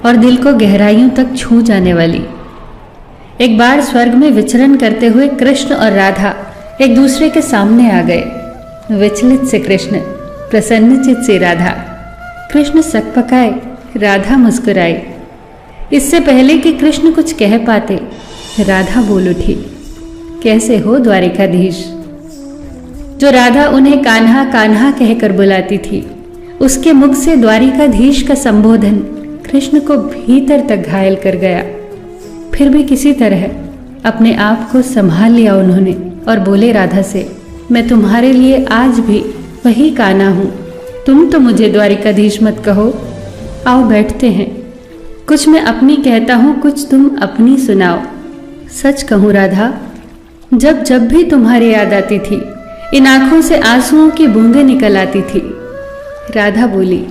और दिल को गहराइयों तक छू जाने वाली। एक बार स्वर्ग में विचरण करते हुए कृष्ण और राधा एक दूसरे के सामने आ गए। विचलित से कृष्ण, प्रसन्नचित से राधा। कृष्ण सकपकाए, राधा मुस्कुराई। इससे पहले कि कृष्ण कुछ कह पाते, राधा बोल उठी, कैसे हो द्वारिकाधीश। जो राधा उन्हें कान्हा कान्हा कहकर बुलाती थी, उसके मुख से द्वारिकाधीश का संबोधन कृष्ण को भीतर तक घायल कर गया। फिर भी किसी तरह अपने आप को संभाल लिया उन्होंने और बोले राधा से, मैं तुम्हारे लिए आज भी वही कान्हा हूं। तुम तो मुझे द्वारिकाधीश मत कहो। आओ बैठते हैं। कुछ मैं अपनी कहता हूं, कुछ तुम अपनी सुनाओ। सच कहूं राधा, जब जब भी तुम्हारी याद आती थी, इन आंखों से आंसुओं की बूंदें निकल आती थी। राधा बोली,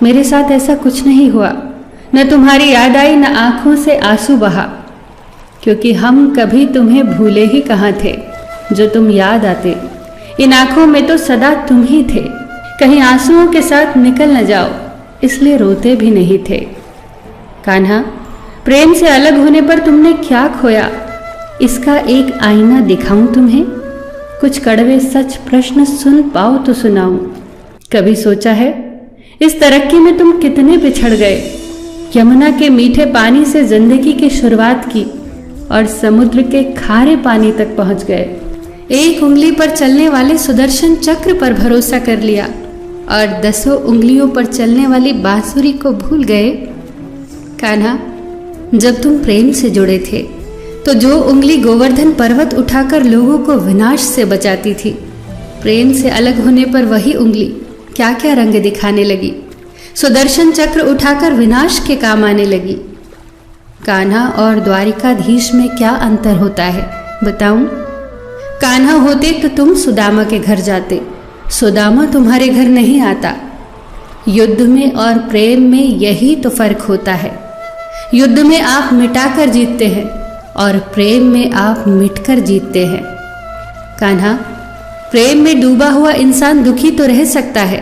मेरे साथ ऐसा कुछ नहीं हुआ। न तुम्हारी याद आई, न आंखों से आंसू बहा, क्योंकि हम कभी तुम्हें भूले ही कहाँ थे जो तुम याद आते। इन आंखों में तो सदा तुम ही थे, कहीं आंसुओं के साथ निकल न जाओ, इसलिए रोते भी नहीं थे। कान्हा, प्रेम से अलग होने पर तुमने क्या खोया, इसका एक आईना दिखाऊं तुम्हें। कुछ कड़वे सच प्रश्न सुन पाओ तो सुनाऊं। कभी सोचा है इस तरक्की में तुम कितने पिछड़ गए। यमुना के मीठे पानी से जिंदगी की शुरुआत की और समुद्र के खारे पानी तक पहुंच गए। एक उंगली पर चलने वाले सुदर्शन चक्र पर भरोसा कर लिया और 10 उंगलियों पर चलने वाली बांसुरी को भूल गए। कान्हा, जब तुम प्रेम से जुड़े थे तो जो उंगली गोवर्धन पर्वत उठाकर लोगों को विनाश से बचाती थी, प्रेम से अलग होने पर वही उंगली क्या क्या रंग दिखाने लगी। सुदर्शन चक्र उठाकर विनाश के काम आने लगी। कान्हा और द्वारिकाधीश में क्या अंतर होता है बताऊं? कान्हा होते तो तुम सुदामा के घर जाते, सुदामा तुम्हारे घर नहीं आता। युद्ध में और प्रेम में यही तो फर्क होता है। युद्ध में आप मिटाकर जीतते हैं और प्रेम में आप मिटकर जीतते हैं। कान्हा, प्रेम में डूबा हुआ इंसान दुखी तो रह सकता है,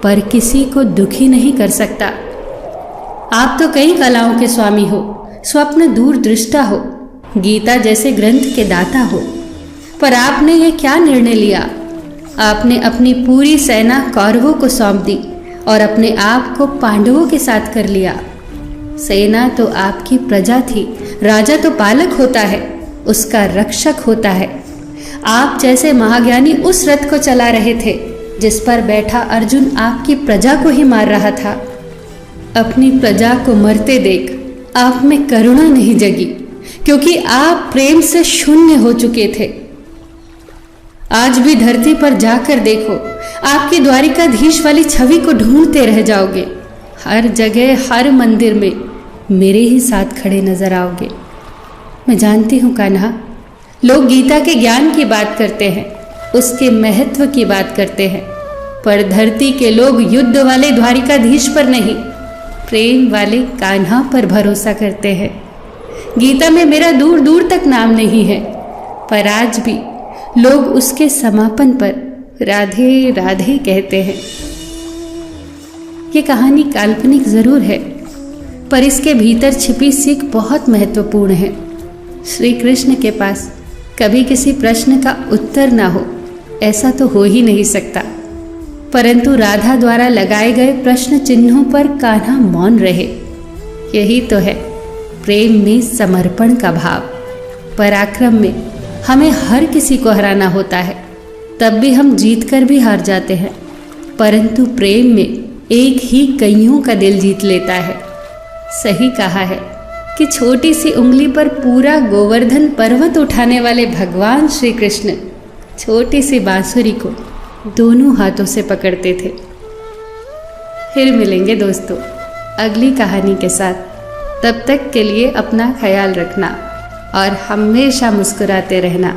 पर किसी को दुखी नहीं कर सकता। आप तो कई कलाओं के स्वामी हो, स्वप्न दूरदृष्टा हो, गीता जैसे ग्रंथ के दाता हो, पर आपने ये क्या निर्णय लिया? आपने अपनी पूरी सेना कौरवों को सौंप दी और अपने आप को पांडवों के साथ कर लिया। सेना तो आपकी प्रजा थी, राजा तो पालक होता है, उसका रक्षक होता है। आप जैसे महाज्ञानी उस रथ को चला रहे थे जिस पर बैठा अर्जुन आपकी प्रजा को ही मार रहा था। अपनी प्रजा को मरते देख आप में करुणा नहीं जगी, क्योंकि आप प्रेम से शून्य हो चुके थे। आज भी धरती पर जाकर देखो, आपकी द्वारिकाधीश वाली छवि को ढूंढते रह जाओगे। हर जगह, हर मंदिर में मेरे ही साथ खड़े नजर आओगे। मैं जानती हूँ कान्हा, लोग गीता के ज्ञान की बात करते हैं, उसके महत्व की बात करते हैं, पर धरती के लोग युद्ध वाले द्वारिकाधीश पर नहीं, प्रेम वाले कान्हा पर भरोसा करते हैं। गीता में मेरा दूर दूर तक नाम नहीं है, पर आज भी लोग उसके समापन पर राधे राधे कहते हैं। ये कहानी काल्पनिक जरूर है, पर इसके भीतर छिपी सीख बहुत महत्वपूर्ण है। श्री कृष्ण के पास कभी किसी प्रश्न का उत्तर ना हो, ऐसा तो हो ही नहीं सकता, परंतु राधा द्वारा लगाए गए प्रश्न चिन्हों पर कान्हा मौन रहे। यही तो है प्रेम में समर्पण का भाव। पराक्रम में हमें हर किसी को हराना होता है, तब भी हम जीत कर भी हार जाते हैं, परंतु प्रेम में एक ही कईयों का दिल जीत लेता है। सही कहा है कि छोटी सी उंगली पर पूरा गोवर्धन पर्वत उठाने वाले भगवान श्री कृष्ण छोटी सी बांसुरी को दोनों हाथों से पकड़ते थे। फिर मिलेंगे दोस्तों अगली कहानी के साथ। तब तक के लिए अपना ख्याल रखना और हमेशा मुस्कुराते रहना।